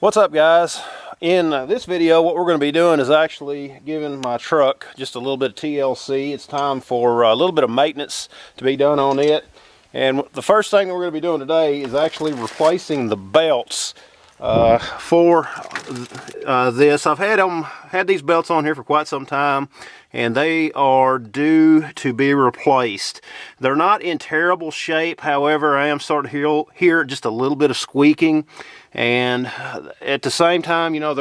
What's up, guys? In this video, what we're going to be doing is actually giving my truck just a little bit of TLC. It's time for a little bit of maintenance to be done on it. And the first thing that we're going to be doing today is actually replacing the belts for this. I've had these belts on here for quite some time, and they are due to be replaced. They're not in terrible shape. However, I am starting to hear just a little bit of squeaking. And at the same time, you know,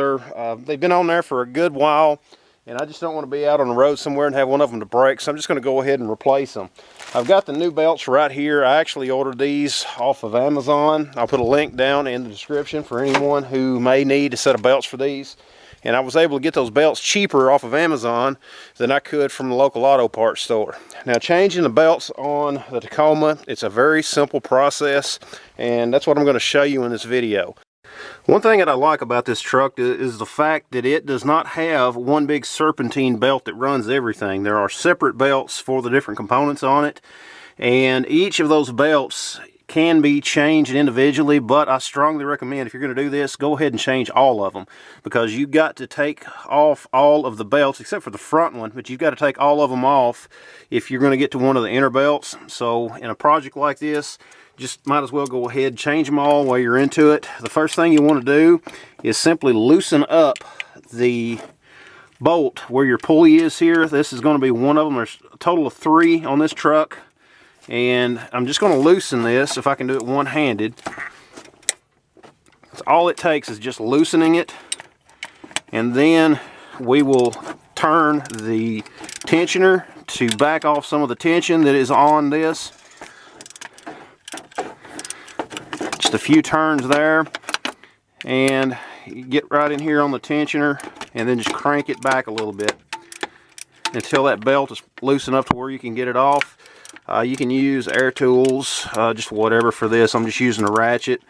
they've been on there for a good while, and I just don't want to be out on the road somewhere and have one of them to break, so I'm just going to go ahead and replace them. I've got the new belts right here. I actually ordered these off of Amazon. I'll put a link down in the description for anyone who may need a set of belts for these. And I was able to get those belts cheaper off of Amazon than I could from the local auto parts store. Now, changing the belts on the Tacoma, it's a very simple process, and that's what I'm going to show you in this video. One thing that I like about this truck is the fact that it does not have one big serpentine belt that runs everything. There are separate belts for the different components on it, and each of those belts can be changed individually, but I strongly recommend, if you're going to do this, go ahead and change all of them, because you've got to take off all of the belts except for the front one, but you've got to take all of them off if you're going to get to one of the inner belts. So in a project like this, just might as well go ahead and change them all while you're into it. The first thing you want to do is simply loosen up the bolt where your pulley is here. This is going to be one of them. There's a total of 3 on this truck. And I'm just going to loosen this, if I can do it one-handed. All it takes is just loosening it, and then we will turn the tensioner to back off some of the tension that is on this. Just a few turns there, and you get right in here on the tensioner, and then just crank it back a little bit until that belt is loose enough to where you can get it off. You can use air tools, just whatever for this. I'm just using a ratchet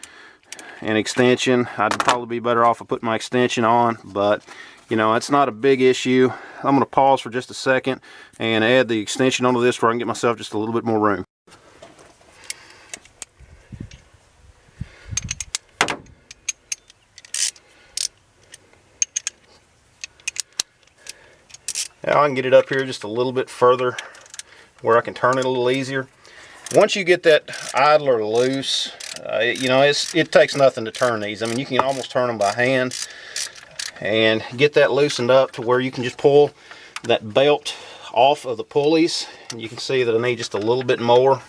and extension. I'd probably be better off of putting my extension on, but you know, it's not a big issue. I'm going to pause for just a second and add the extension onto this where I can get myself just a little bit more room. Now I can get it up here just a little bit further where I can turn it a little easier. Once you get that idler loose, you know, it takes nothing to turn these. I mean, you can almost turn them by hand and get that loosened up to where you can just pull that belt off of the pulleys. And you can see that I need just a little bit more.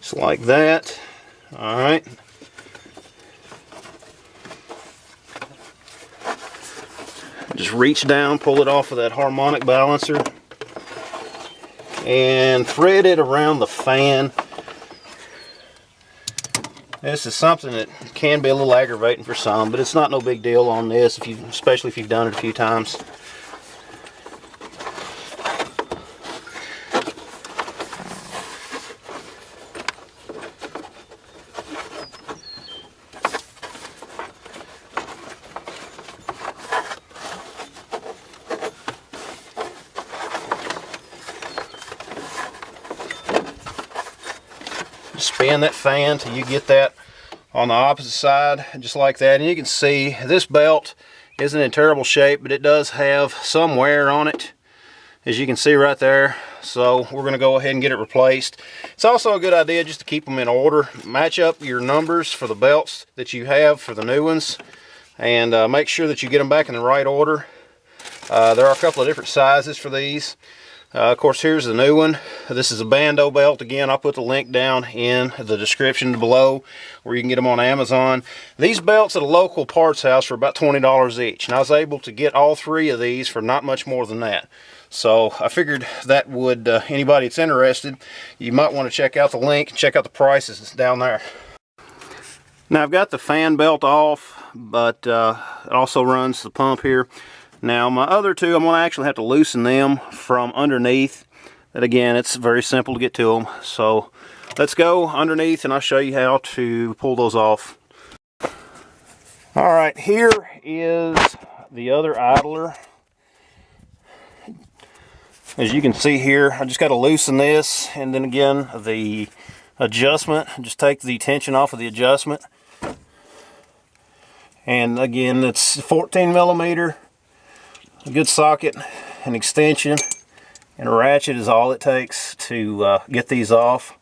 Just like that. All right. Just reach down, pull it off of that harmonic balancer, and thread it around the fan. This is something that can be a little aggravating for some, but it's not no big deal on this, especially if you've done it a few times. Spin that fan till you get that on the opposite side, just like that. And you can see this belt isn't in terrible shape, but it does have some wear on it, as you can see right there. So we're going to go ahead and get it replaced. It's also a good idea just to keep them in order. Match up your numbers for the belts that you have for the new ones, and make sure that you get them back in the right order. There are a couple of different sizes for these. Of course, here's the new one. This is a Bando belt. Again, I'll put the link down in the description below where you can get them on Amazon. These belts at a local parts house are about $20 each, and I was able to get all 3 of these for not much more than that. So I figured that would, anybody that's interested, you might want to check out the link, check out the prices down there. Now I've got the fan belt off, but it also runs the pump here. Now my other 2, I'm going to actually have to loosen them from underneath. And again, it's very simple to get to them. So let's go underneath and I'll show you how to pull those off. Alright, here is the other idler. As you can see here, I just got to loosen this, and then again the adjustment, just take the tension off of the adjustment. And again, it's 14 millimeter, a good socket, an extension, and a ratchet is all it takes to get these off.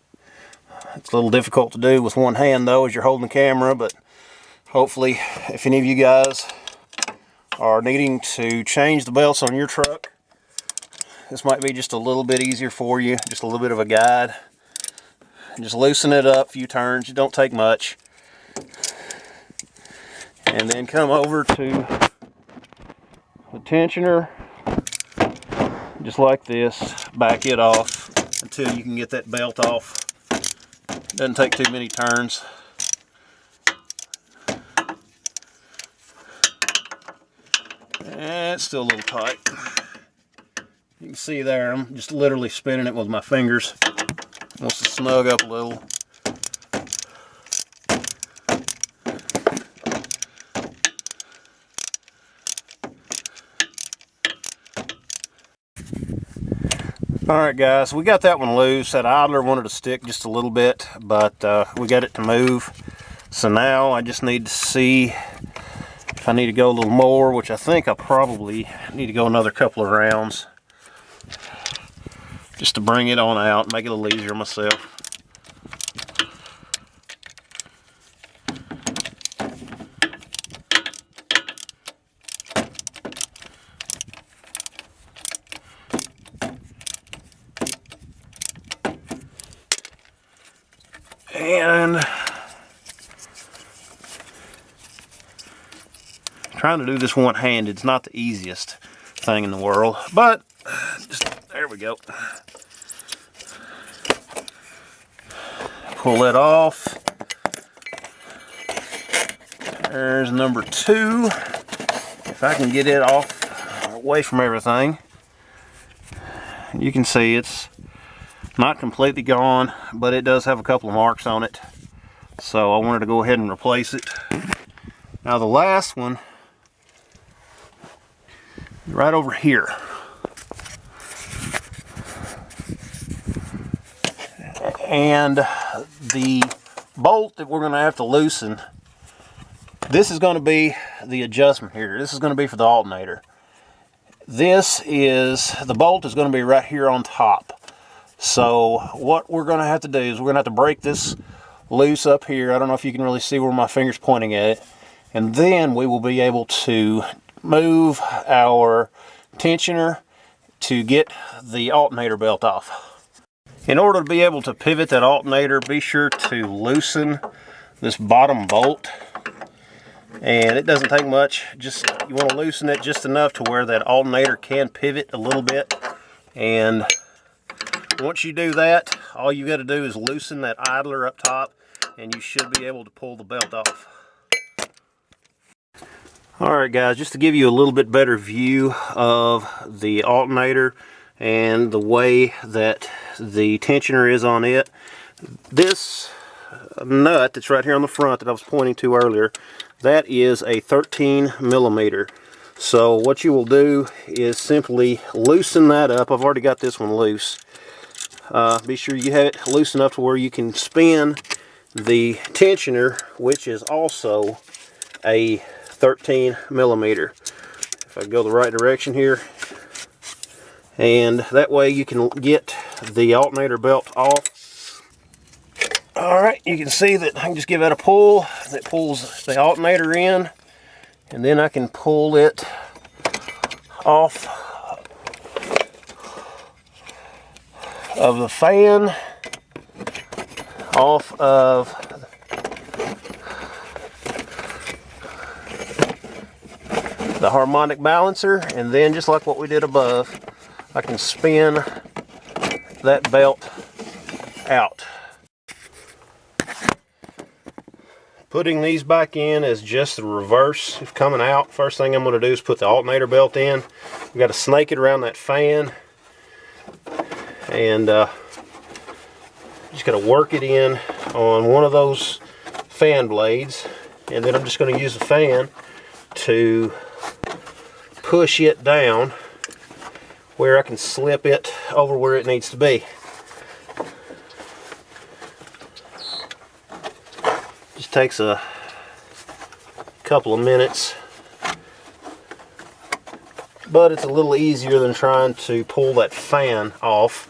It's a little difficult to do with one hand though as you're holding the camera, but hopefully if any of you guys are needing to change the belts on your truck, this might be just a little bit easier for you, just a little bit of a guide. Just loosen it up a few turns, it don't take much. And then come over to the tensioner, just like this, back it off until you can get that belt off. Doesn't take too many turns. And it's still a little tight. You can see there, I'm just literally spinning it with my fingers. Wants to snug up a little. Alright guys, we got that one loose. That idler wanted to stick just a little bit, but we got it to move. So now I just need to see if I need to go a little more, which I think I probably need to go another couple of rounds. Just to bring it on out, make it a little easier myself. And trying to do this one-handed is not the easiest thing in the world, but just, there we go. Pull it off. There's number 2. If I can get it off away from everything. You can see it's not completely gone, but it does have a couple of marks on it. So I wanted to go ahead and replace it. Now the last one, right over here. And the bolt that we're going to have to loosen, this is going to be the adjustment here. This is going to be for the alternator. The bolt is going to be right here on top. So what we're going to have to do is we're going to have to break this loose up here. I don't know if you can really see where my finger's pointing at it. And then we will be able to move our tensioner to get the alternator belt off. In order to be able to pivot that alternator, be sure to loosen this bottom bolt. And it doesn't take much. Just you want to loosen it just enough to where that alternator can pivot a little bit. And once you do that, all you got to do is loosen that idler up top, and you should be able to pull the belt off. Alright guys, just to give you a little bit better view of the alternator and the way that the tensioner is on it. This nut that's right here on the front that I was pointing to earlier, that is a 13 millimeter. So what you will do is simply loosen that up. I've already got this one loose. Be sure you have it loose enough to where you can spin the tensioner, which is also a 13 millimeter. If I go the right direction here, and that way you can get the alternator belt off. Alright, you can see that I can just give that a pull. That pulls the alternator in, and then I can pull it off of the fan, off of the harmonic balancer, and then just like what we did above, I can spin that belt out. Putting these back in is just the reverse of coming out. First thing I'm going to do is put the alternator belt in. We've got to snake it around that fan, and Just got to work it in on one of those fan blades, and then I'm just going to use the fan to push it down where I can slip it over where it needs to be. Just takes a couple of minutes, but it's a little easier than trying to pull that fan off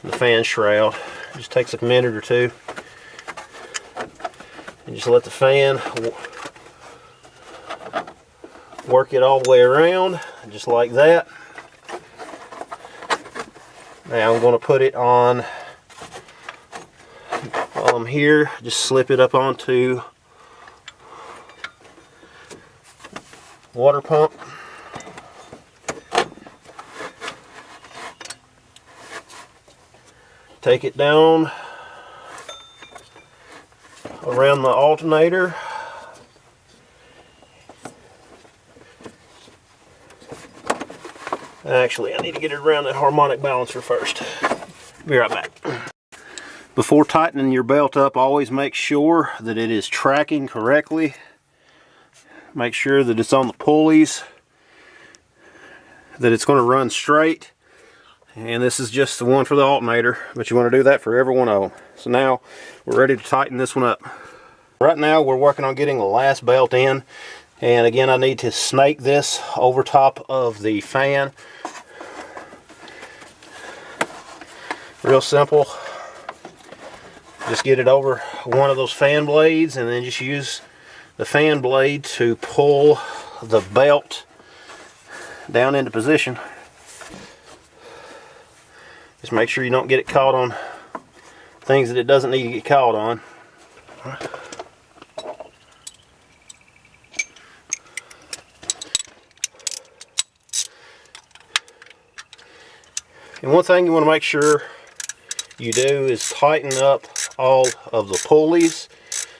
the fan shroud. It just takes a minute or two, and just let the fan work it all the way around, just like that. Now I'm going to put it on, while I'm here, just slip it up onto water pump. Take it down around the alternator. Actually, I need to get it around that harmonic balancer first. Be right back. Before tightening your belt up, always make sure that it is tracking correctly. Make sure that it's on the pulleys, that it's going to run straight. And this is just the one for the alternator, but you want to do that for every one of them. So now we're ready to tighten this one up. Right now we're working on getting the last belt in, and again I need to snake this over top of the fan. Real simple. Just get it over one of those fan blades, and then just use the fan blade to pull the belt down into position. Just make sure you don't get it caught on things that it doesn't need to get caught on. And one thing you want to make sure you do is tighten up all of the pulleys.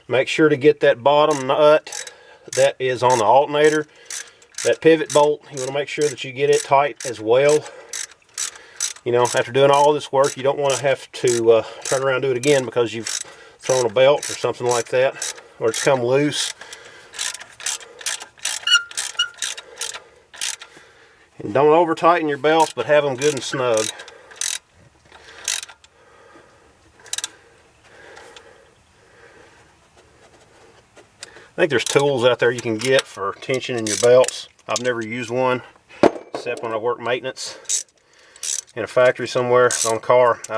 Make sure to get that bottom nut that is on the alternator, that pivot bolt, you want to make sure that you get it tight as well. You know, after doing all this work, you don't want to have to turn around and do it again because you've thrown a belt or something like that, or it's come loose. And don't over tighten your belts, but have them good and snug. I think there's tools out there you can get for tensioning your belts. I've never used one, except when I work maintenance in a factory somewhere on a car. I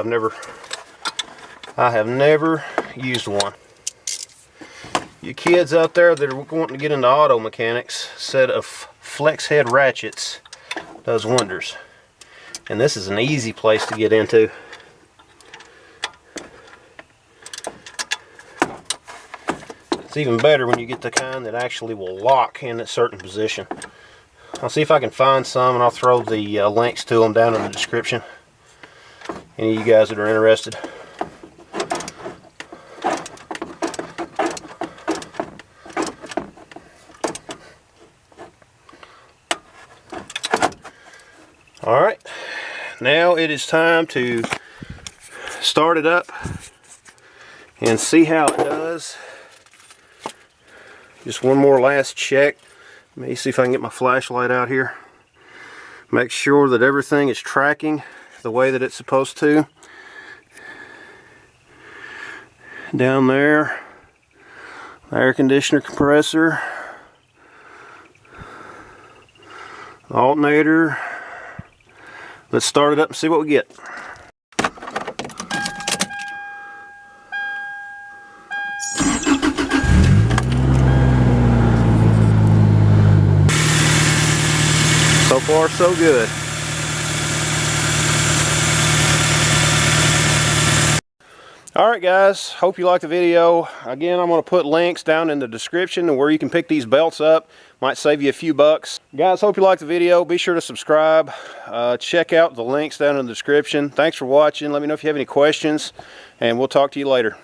have never used one. You kids out there that are wanting to get into auto mechanics, a set of flex head ratchets does wonders. And this is an easy place to get into. It's even better when you get the kind that actually will lock in a certain position. I'll see if I can find some, and I'll throw the links to them down in the description. Any of you guys that are interested. Alright, now it is time to start it up and see how it does. Just one more last check. Let me see if I can get my flashlight out here. Make sure that everything is tracking the way that it's supposed to. Down there, the air conditioner compressor, the alternator. Let's start it up and see what we get. So far, so good. Alright guys, hope you liked the video. Again, I'm going to put links down in the description where you can pick these belts up. Might save you a few bucks. Guys, hope you liked the video. Be sure to subscribe. Check out the links down in the description. Thanks for watching. Let me know if you have any questions, and we'll talk to you later.